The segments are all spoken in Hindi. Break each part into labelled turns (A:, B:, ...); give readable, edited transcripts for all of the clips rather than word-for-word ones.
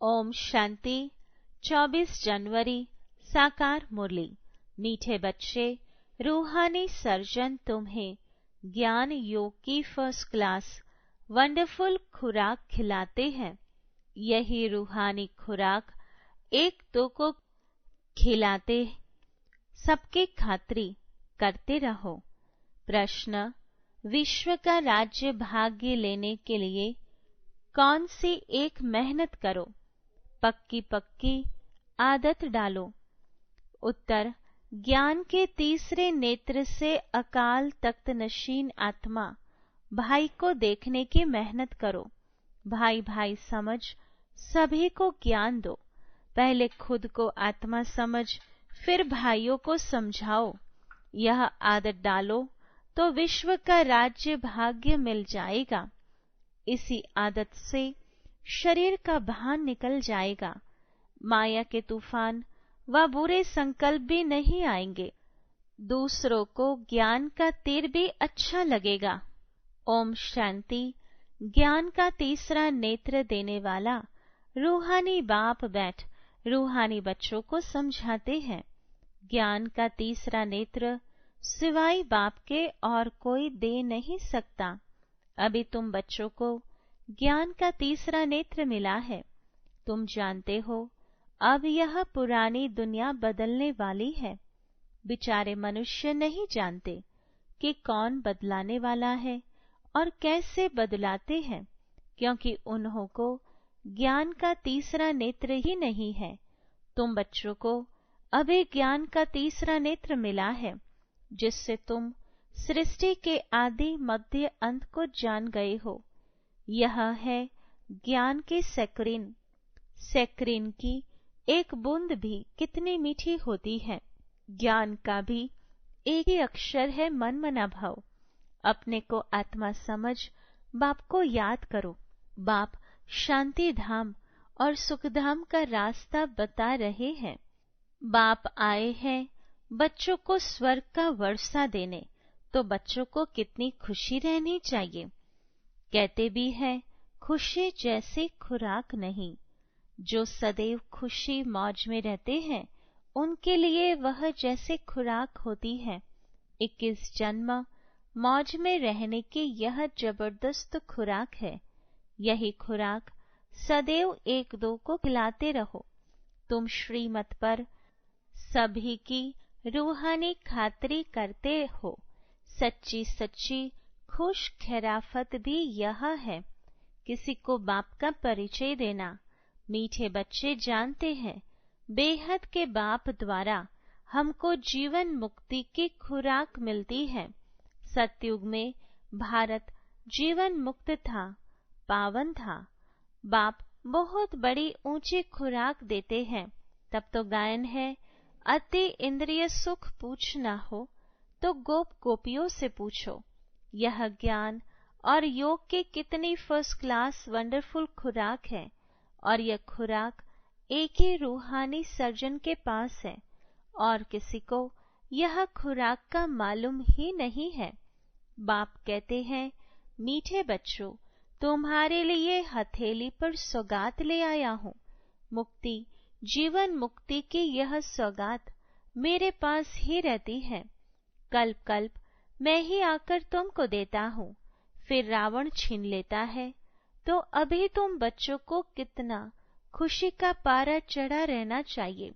A: ओम शांति। 24 जनवरी साकार मुरली। मीठे बच्चे, रूहानी सर्जन तुम्हें ज्ञान योग की फर्स्ट क्लास वंडरफुल खुराक खिलाते हैं। यही रूहानी खुराक एक दो को खिलाते सबके खातिर करते रहो। प्रश्न: विश्व का राज्य भाग्य लेने के लिए कौन सी एक मेहनत करो, पक्की पक्की आदत डालो? उत्तर: ज्ञान के तीसरे नेत्र से अकाल तख्त नशीन आत्मा भाई को देखने की मेहनत करो। भाई भाई समझ सभी को ज्ञान दो। पहले खुद को आत्मा समझ फिर भाइयों को समझाओ। यह आदत डालो तो विश्व का राज्य भाग्य मिल जाएगा। इसी आदत से शरीर का भान निकल जाएगा। माया के तूफान व बुरे संकल्प भी नहीं आएंगे। दूसरों को ज्ञान का तीर भी अच्छा लगेगा। ओम शांति। ज्ञान का तीसरा नेत्र देने वाला रूहानी बाप बैठ रूहानी बच्चों को समझाते हैं। ज्ञान का तीसरा नेत्र सिवाय बाप के और कोई दे नहीं सकता। अभी तुम बच्चों को ज्ञान का तीसरा नेत्र मिला है। तुम जानते हो अब यह पुरानी दुनिया बदलने वाली है। बेचारे मनुष्य नहीं जानते कि कौन बदलाने वाला है और कैसे बदलाते हैं, क्योंकि उन्हों को ज्ञान का तीसरा नेत्र ही नहीं है। तुम बच्चों को अभी ज्ञान का तीसरा नेत्र मिला है, जिससे तुम सृष्टि के आदि मध्य अंत को जान गए हो। यह है ज्ञान की सैक्रिन। सैक्रिन की एक बूंद भी कितनी मीठी होती है। ज्ञान का भी एक ही अक्षर है मन मना भव। अपने को आत्मा समझ बाप को याद करो। बाप शांति धाम और सुखधाम का रास्ता बता रहे हैं। बाप आए हैं बच्चों को स्वर्ग का वर्षा देने, तो बच्चों को कितनी खुशी रहनी चाहिए। कहते भी हैं खुशी जैसी खुराक नहीं। जो सदैव खुशी मौज में रहते हैं उनके लिए वह जैसे खुराक होती है। 21 जन्म मौज में रहने की यह जबरदस्त खुराक है। यही खुराक सदैव एक दो को खिलाते रहो। तुम श्रीमत पर सभी की रूहानी खातरी करते हो। सच्ची सच्ची खुश खैराफत भी यह है। किसी को बाप का परिचय देना। मीठे बच्चे जानते हैं बेहद के बाप द्वारा हमको जीवन मुक्ति की खुराक मिलती है। सतयुग में भारत जीवन मुक्त था, पावन था। बाप बहुत बड़ी ऊंची खुराक देते हैं। तब तो गायन है, अति इंद्रिय सुख पूछना हो तो गोप गोपियों से पूछो। यह ज्ञान और योग की कितनी फर्स्ट क्लास वंडरफुल खुराक है, और यह खुराक एक ही रूहानी सर्जन के पास है और किसी को यह खुराक का मालूम ही नहीं है। बाप कहते हैं मीठे बच्चों, तुम्हारे लिए हथेली पर सौगात ले आया हूँ। मुक्ति जीवन मुक्ति की यह सौगात मेरे पास ही रहती है। कल्प कल्प मैं ही आकर तुमको देता हूँ, फिर रावण छीन लेता है। तो अभी तुम बच्चों को कितना खुशी का पारा चढ़ा रहना चाहिए।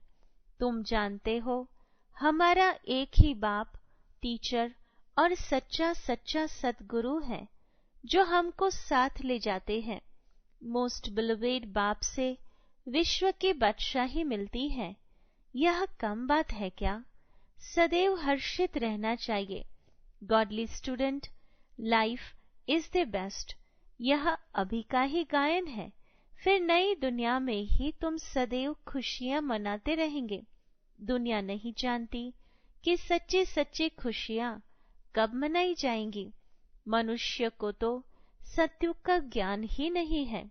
A: तुम जानते हो हमारा एक ही बाप टीचर और सच्चा सच्चा सद्गुरु है, जो हमको साथ ले जाते हैं। मोस्ट बिलोवेड बाप से विश्व की बादशाही मिलती है। यह कम बात है क्या? सदैव हर्षित रहना चाहिए। Godly student, life is the best. यह अभी का ही गायन है। फिर नई दुनिया में ही तुम सदैव खुशियां मनाते रहेंगे। दुनिया नहीं जानती कि सच्ची सच्ची खुशियां कब मनाई जाएंगी। मनुष्य को तो सत्युग का ज्ञान ही नहीं है,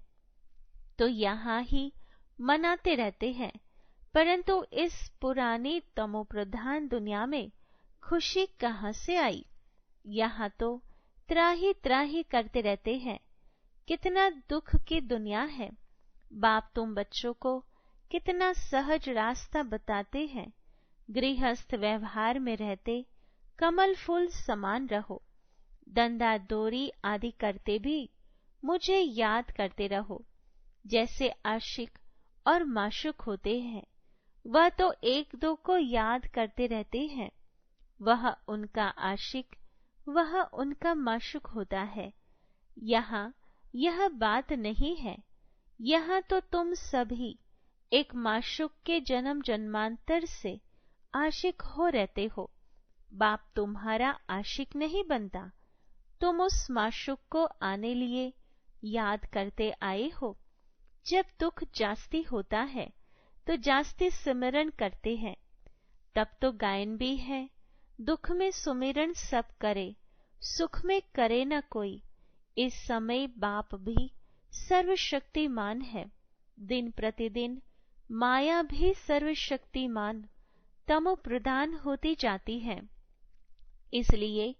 A: तो यहाँ ही मनाते रहते हैं। परंतु इस पुरानी तमोप्रधान दुनिया में खुशी कहाँ से आई? यहाँ तो त्राही त्राही करते रहते हैं। कितना दुख की दुनिया है। बाप तुम बच्चों को कितना सहज रास्ता बताते हैं। गृहस्थ व्यवहार में रहते कमल फूल समान रहो। दंडा डोरी आदि करते भी मुझे याद करते रहो। जैसे आशिक और माशूक होते हैं, वह तो एक दो को याद करते रहते हैं। वह उनका आशिक, वह उनका माशूक होता है। यहाँ यह बात नहीं है। यहाँ तो तुम सभी एक माशूक के जन्म जन्मांतर से आशिक हो रहते हो। बाप तुम्हारा आशिक नहीं बनता। तुम उस माशूक को आने लिए याद करते आए हो। जब दुख जास्ती होता है तो जास्ती सिमरन करते हैं। तब तो गायन भी है, दुख में सुमिरन सब करे, सुख में करे न कोई। इस समय बाप भी सर्वशक्तिमान है। दिन प्रतिदिन माया भी सर्वशक्तिमान तमो प्रदान होती जाती है। इसलिए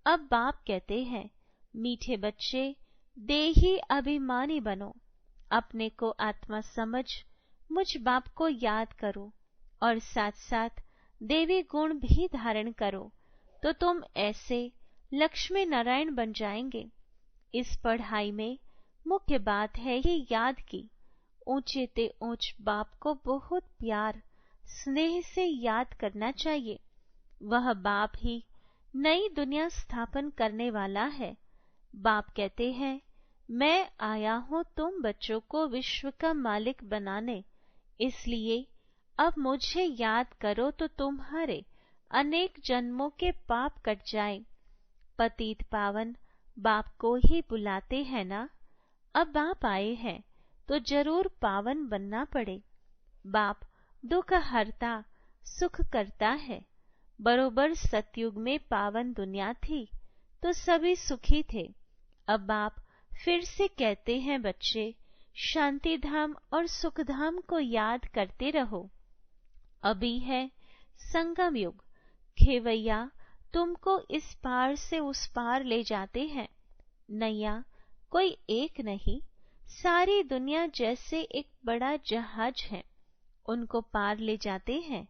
A: अब बाप कहते हैं, मीठे बच्चे देही अभिमानी बनो। अपने को आत्मा समझ मुझ बाप को याद करो और साथ साथ देवी गुण भी धारण करो, तो तुम ऐसे लक्ष्मी नारायण बन जाएंगे। इस पढ़ाई में मुख्य बात है ये याद की ऊंचे ते ऊंच बाप को बहुत प्यार स्नेह से याद करना चाहिए। वह बाप ही नई दुनिया स्थापन करने वाला है। बाप कहते हैं, मैं आया हूं तुम बच्चों को विश्व का मालिक बनाने, इसलिए अब मुझे याद करो तो तुम्हारे अनेक जन्मों के पाप कट जाए। पतित पावन बाप को ही बुलाते हैं ना। अब बाप आए हैं तो जरूर पावन बनना पड़े। बाप दुख हरता सुख करता है। बरोबर सतयुग में पावन दुनिया थी तो सभी सुखी थे। अब बाप फिर से कहते हैं, बच्चे शांति धाम और सुख धाम को याद करते रहो। अभी है संगम युग। खेवैया तुमको इस पार से उस पार ले जाते हैं। नैया कोई एक नहीं, सारी दुनिया जैसे एक बड़ा जहाज है, उनको पार ले जाते हैं।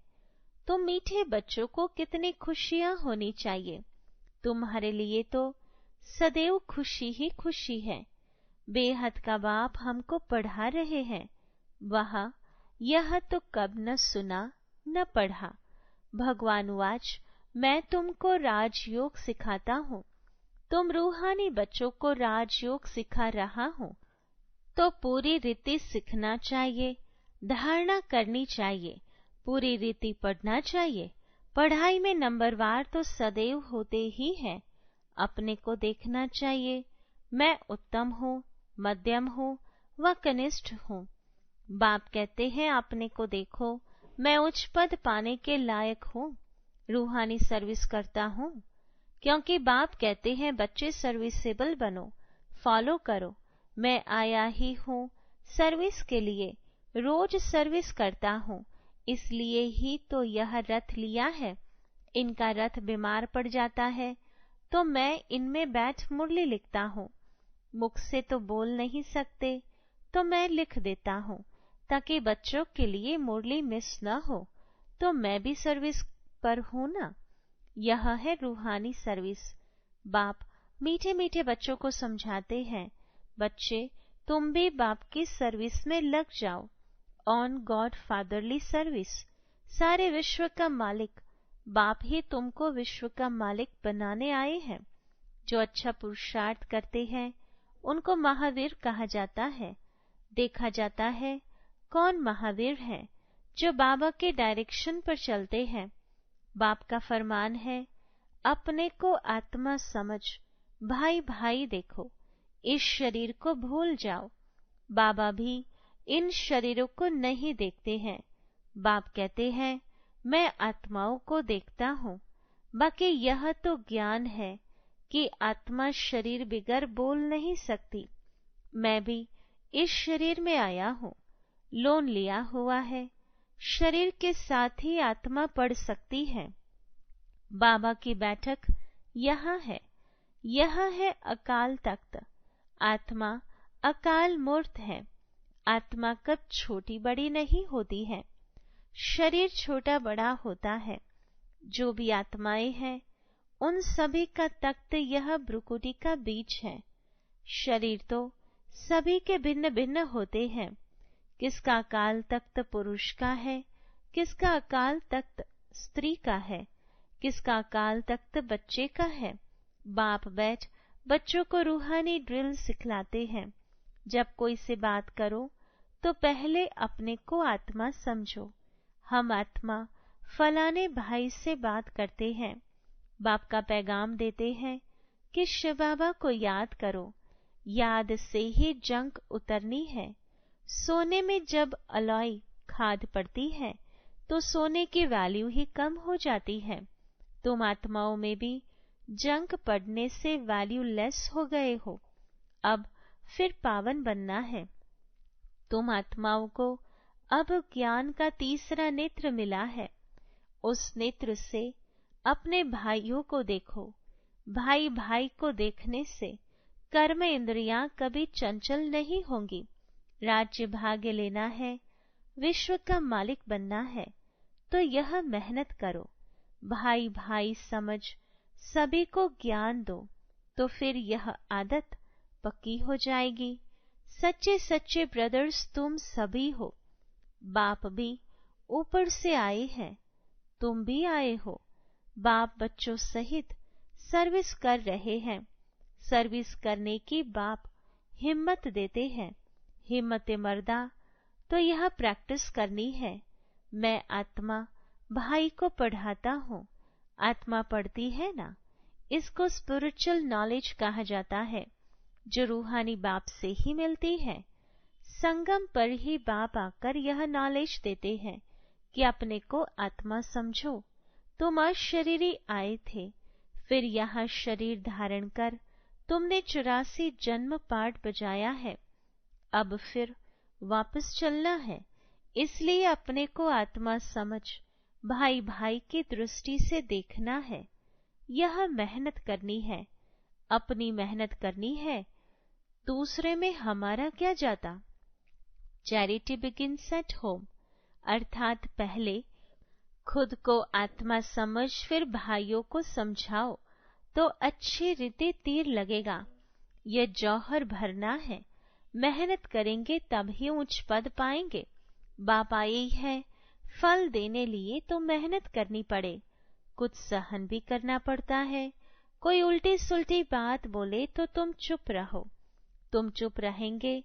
A: तो मीठे बच्चों को कितनी खुशियां होनी चाहिए। तुम्हारे लिए तो सदैव खुशी ही खुशी है। बेहद का बाप हमको पढ़ा रहे हैं। वहाँ यह तो कब न सुना न पढ़ा। भगवान वाच, मैं तुमको राजयोग सिखाता हूँ। तुम रूहानी बच्चों को राजयोग सिखा रहा हूँ। तो पूरी रीति सीखना चाहिए, धारणा करनी चाहिए, पूरी रीति पढ़ना चाहिए। पढ़ाई में नंबरवार तो सदैव होते ही हैं। अपने को देखना चाहिए, मैं उत्तम हूँ, मध्यम हूँ व कनिष्ठ हूँ। बाप कहते हैं, अपने को देखो, मैं उच्च पद पाने के लायक हूँ, रूहानी सर्विस करता हूँ। क्योंकि बाप कहते हैं, बच्चे सर्विसेबल बनो, फॉलो करो। मैं आया ही हूँ सर्विस के लिए, रोज सर्विस करता हूँ, इसलिए ही तो यह रथ लिया है। इनका रथ बीमार पड़ जाता है तो मैं इनमें बैठ मुरली लिखता हूँ। मुख से तो बोल नहीं सकते तो मैं लिख देता हूँ, ताकि बच्चों के लिए मुरली मिस न हो। तो मैं भी सर्विस पर हूँ ना। यह है रूहानी सर्विस। बाप मीठे मीठे बच्चों को समझाते हैं, बच्चे तुम भी बाप की सर्विस में लग जाओ। On God fatherly service. सारे विश्व का मालिक बाप ही तुमको विश्व का मालिक बनाने आए हैं। जो अच्छा पुरुषार्थ करते हैं उनको महावीर कहा जाता है। देखा जाता है कौन महावीर है, जो बाबा के डायरेक्शन पर चलते हैं। बाप का फरमान है, अपने को आत्मा समझ, भाई भाई देखो, इस शरीर को भूल जाओ। बाबा भी इन शरीरों को नहीं देखते हैं। बाप कहते हैं, मैं आत्माओं को देखता हूँ। बाकी यह तो ज्ञान है कि आत्मा शरीर बिगर बोल नहीं सकती। मैं भी इस शरीर में आया हूँ, लोन लिया हुआ है। शरीर के साथ ही आत्मा पढ़ सकती है। बाबा की बैठक यहाँ है। यह है अकाल तख्त। आत्मा अकाल मूर्त है। आत्मा कब छोटी बड़ी नहीं होती है, शरीर छोटा बड़ा होता है। जो भी आत्माएं हैं उन सभी का तख्त यह भ्रुकुटी का बीज है। शरीर तो सभी के भिन्न भिन्न होते हैं। किसका अकाल तख्त पुरुष का है, किसका अकाल तख्त स्त्री का है, किसका अकाल तख्त बच्चे का है। बाप बैठ बच्चों को रूहानी ड्रिल सिखलाते हैं। जब कोई से बात करो तो पहले अपने को आत्मा समझो। हम आत्मा फलाने भाई से बात करते हैं। बाप का पैगाम देते हैं कि शिव बाबा को याद करो, याद से ही जंग उतरनी है। सोने में जब अलॉय खाद पड़ती है तो सोने की वैल्यू ही कम हो जाती है। तुम आत्माओं में भी जंग पड़ने से वैल्यू लेस हो गए हो। अब फिर पावन बनना है। तुम आत्माओं को अब ज्ञान का तीसरा नेत्र मिला है। उस नेत्र से अपने भाइयों को देखो। भाई भाई को देखने से कर्म इंद्रियां कभी चंचल नहीं होंगी। राज्य भाग्य लेना है, विश्व का मालिक बनना है, तो यह मेहनत करो। भाई भाई समझ सभी को ज्ञान दो, तो फिर यह आदत पक्की हो जाएगी। सच्चे सच्चे ब्रदर्स तुम सभी हो। बाप भी ऊपर से आए हैं, तुम भी आए हो। बाप बच्चों सहित सर्विस कर रहे हैं। सर्विस करने की बाप हिम्मत देते हैं। हिम्मत मर्दा तो यह प्रैक्टिस करनी है। मैं आत्मा भाई को पढ़ाता हूँ। आत्मा पढ़ती है ना, इसको स्पिरिचुअल नॉलेज कहा जाता है, जो रूहानी बाप से ही मिलती है। संगम पर ही बाप आकर यह नॉलेज देते हैं कि अपने को आत्मा समझो। तुम अशरीरी आए थे, फिर यहाँ शरीर धारण कर तुमने 84 जन्म पाठ बजाया है। अब फिर वापस चलना है, इसलिए अपने को आत्मा समझ भाई भाई की दृष्टि से देखना है। यह मेहनत करनी है, अपनी मेहनत करनी है, दूसरे में हमारा क्या जाता। चैरिटी बिगिन्स एट होम, अर्थात पहले खुद को आत्मा समझ फिर भाइयों को समझाओ तो अच्छी रीति तीर लगेगा। यह जौहर भरना है, मेहनत करेंगे तभी उच्च पद पाएंगे। बाप आए है फल देने लिए तो मेहनत करनी पड़े, कुछ सहन भी करना पड़ता है। कोई उल्टी सुल्टी बात बोले तो तुम चुप रहो। तुम चुप रहेंगे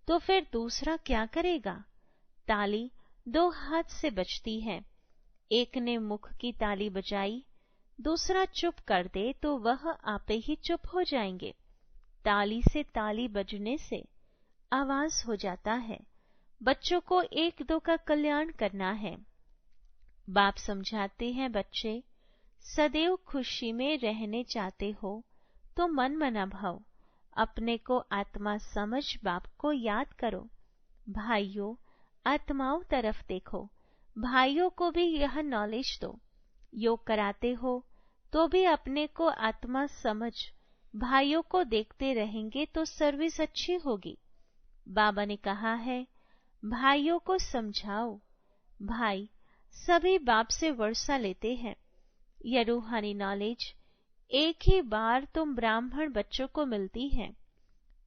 A: तो फिर दूसरा क्या करेगा। ताली दो हाथ से बजती है। एक ने मुख की ताली बजाई, दूसरा चुप कर दे तो वह आपे ही चुप हो जाएंगे। ताली से ताली बजने से आवाज हो जाता है। बच्चों को एक दो का कल्याण करना है। बाप समझाते हैं, बच्चे सदैव खुशी में रहने चाहते हो तो मन मना भव, अपने को आत्मा समझ बाप को याद करो। भाइयों आत्माओं तरफ देखो, भाइयों को भी यह नॉलेज दो। योग कराते हो तो भी अपने को आत्मा समझ भाइयों को देखते रहेंगे तो सर्विस अच्छी होगी। बाबा ने कहा है भाइयों को समझाओ। भाई सभी बाप से वर्षा लेते हैं। यह रूहानी नॉलेज एक ही बार तुम ब्राह्मण बच्चों को मिलती है।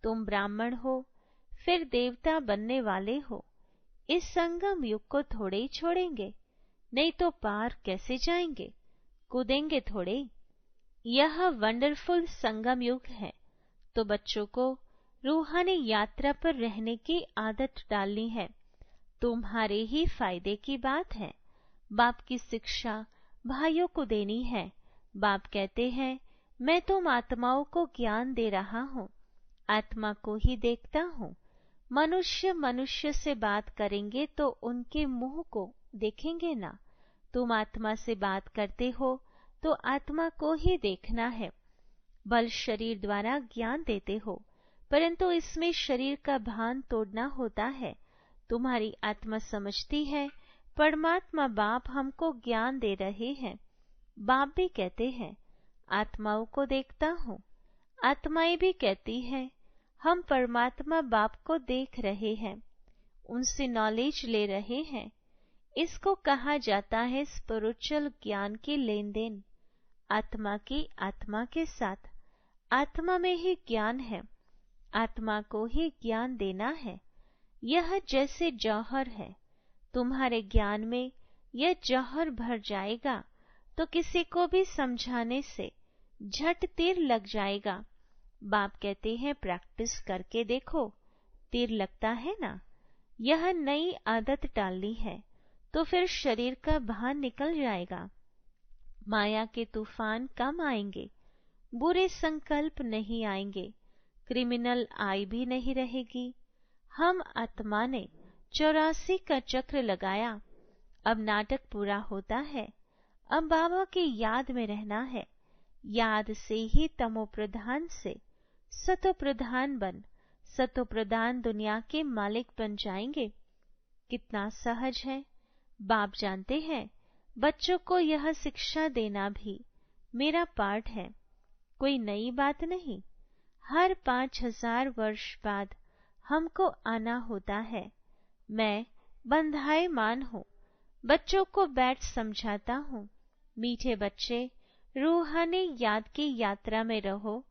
A: तुम ब्राह्मण हो फिर देवता बनने वाले हो। इस संगम युग को थोड़े ही छोड़ेंगे, नहीं तो पार कैसे जाएंगे, कूदेंगे थोड़े। यह वंडरफुल संगम युग है, तो बच्चों को रूहानी यात्रा पर रहने की आदत डालनी है। तुम्हारे ही फायदे की बात है। बाप की शिक्षा भाइयों को देनी है। बाप कहते हैं मैं तुम आत्माओं को ज्ञान दे रहा हूँ, आत्मा को ही देखता हूँ। मनुष्य मनुष्य से बात करेंगे तो उनके मुंह को देखेंगे ना। तुम आत्मा से बात करते हो तो आत्मा को ही देखना है। बल शरीर द्वारा ज्ञान देते हो, परंतु इसमें शरीर का भान तोड़ना होता है। तुम्हारी आत्मा समझती है परमात्मा बाप हमको ज्ञान दे रहे हैं। बाप भी कहते हैं आत्माओं को देखता हूँ। आत्माएं भी कहती हैं हम परमात्मा बाप को देख रहे हैं। उनसे नॉलेज ले रहे हैं। इसको कहा जाता है स्पिरिचुअल ज्ञान की लेन देन, आत्मा की आत्मा के साथ। आत्मा में ही ज्ञान है, आत्मा को ही ज्ञान देना है। यह जैसे जौहर है, तुम्हारे ज्ञान में यह जौहर भर जाएगा तो किसी को भी समझाने से झट तीर लग जाएगा। बाप कहते हैं प्रैक्टिस करके देखो, तीर लगता है ना। यह नई आदत डालनी है तो फिर शरीर का भान निकल जाएगा। माया के तूफान कम आएंगे, बुरे संकल्प नहीं आएंगे, क्रिमिनल आई भी नहीं रहेगी। हम आत्मा ने 84 का चक्र लगाया, अब नाटक पूरा होता है। अब बाबा की याद में रहना है। याद से ही तमो प्रधान से सतो प्रधान बन सतो प्रधान दुनिया के मालिक बन जाएंगे। कितना सहज है। बाप जानते हैं बच्चों को यह शिक्षा देना भी मेरा पाठ है, कोई नई बात नहीं। हर 5000 वर्ष बाद हमको आना होता है। मैं बंधायमान हूँ, बच्चों को बैठ समझाता हूँ। मीठे बच्चे, रूहानी याद की यात्रा में रहो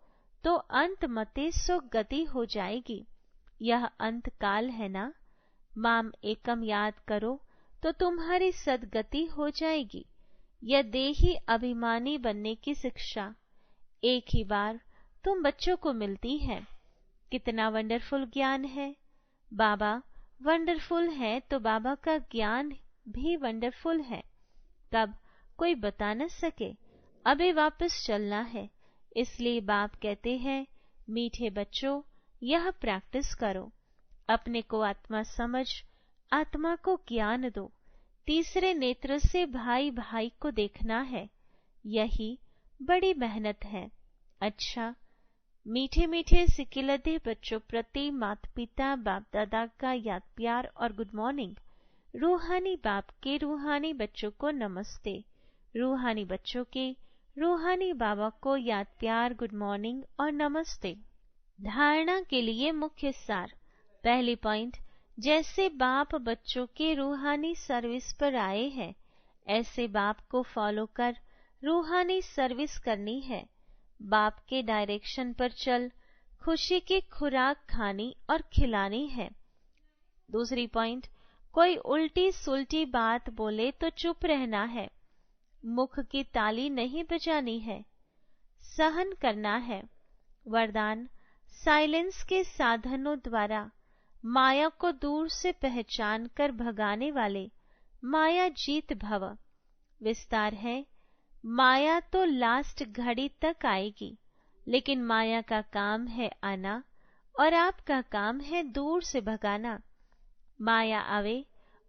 A: तो अंत मते सो गति हो जाएगी। यह अंत काल है ना। माम एकम याद करो तो तुम्हारी सदगति हो जाएगी। यह देही अभिमानी बनने की शिक्षा एक ही बार तुम बच्चों को मिलती है। कितना वंडरफुल ज्ञान है। बाबा वंडरफुल है तो बाबा का ज्ञान भी वंडरफुल है। कब कोई बता न सके। अभी वापस चलना है, इसलिए बाप कहते हैं मीठे बच्चों यह प्रैक्टिस करो। अपने को आत्मा समझ आत्मा को ज्ञान दो। तीसरे नेत्र से भाई भाई को देखना है, यही बड़ी मेहनत है। अच्छा, मीठे मीठे सिकिलते बच्चों प्रति माता पिता बाप दादा का याद प्यार और गुड मॉर्निंग। रूहानी बाप के रूहानी बच्चों को नमस्ते। रूहानी बच्चों के रूहानी बाबा को याद प्यार गुड मॉर्निंग और नमस्ते। धारणा के लिए मुख्य सार। पहली पॉइंट, जैसे बाप बच्चों के रूहानी सर्विस पर आए हैं, ऐसे बाप को फॉलो कर रूहानी सर्विस करनी है। बाप के डायरेक्शन पर चल खुशी की खुराक खानी और खिलानी है। दूसरी पॉइंट, कोई उल्टी सुलटी बात बोले तो चुप रहना है, मुख की ताली नहीं बजानी है, सहन करना है। वरदान, साइलेंस के साधनों द्वारा माया को दूर से पहचान कर भगाने वाले माया जीत भव। विस्तार है, माया तो लास्ट घड़ी तक आएगी, लेकिन माया का काम है आना और आपका काम है दूर से भगाना। माया आवे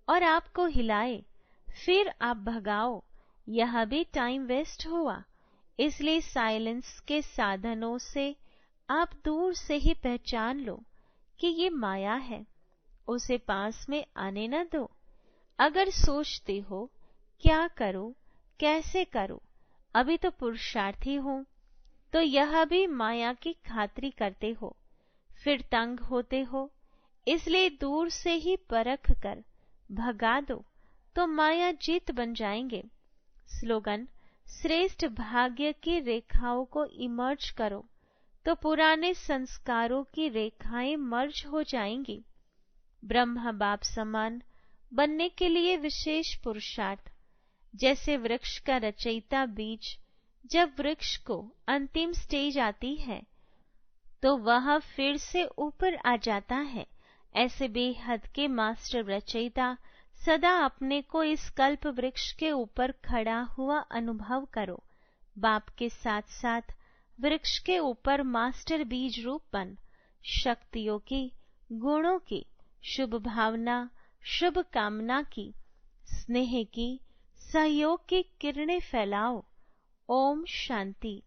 A: और आपको हिलाए, फिर आप भगाओ, यह भी टाइम वेस्ट हुआ। इसलिए साइलेंस के साधनों से आप दूर से ही पहचान लो कि ये माया है, उसे पास में आने न दो। अगर सोचते हो क्या करो कैसे करो, अभी तो पुरुषार्थी हो, तो यह भी माया की खातिरी करते हो, फिर तंग होते हो। इसलिए दूर से ही परख कर भगा दो तो माया जीत बन जाएंगे। स्लोगन, श्रेष्ठ भाग्य की रेखाओं को इमर्ज करो तो पुराने संस्कारों की रेखाएं मर्ज हो जाएंगी। ब्रह्मा बाप समान बनने के लिए विशेष पुरुषार्थ। जैसे वृक्ष का रचयिता बीज जब वृक्ष को अंतिम स्टेज आती है तो वह फिर से ऊपर आ जाता है, ऐसे बेहद के मास्टर रचयिता सदा अपने को इस कल्प वृक्ष के ऊपर खड़ा हुआ अनुभव करो। बाप के साथ साथ वृक्ष के ऊपर मास्टर बीज रूप बन शक्तियों की, गुणों की, शुभ भावना, शुभ कामना की, स्नेह की, सहयोग की किरणें फैलाओ। Om Shanti.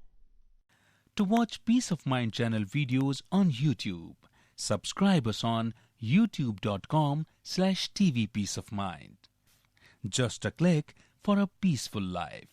B: To watch Peace of Mind channel videos on YouTube, subscribe us on youtube.com/tvpeaceofmind. Just a click for a peaceful life.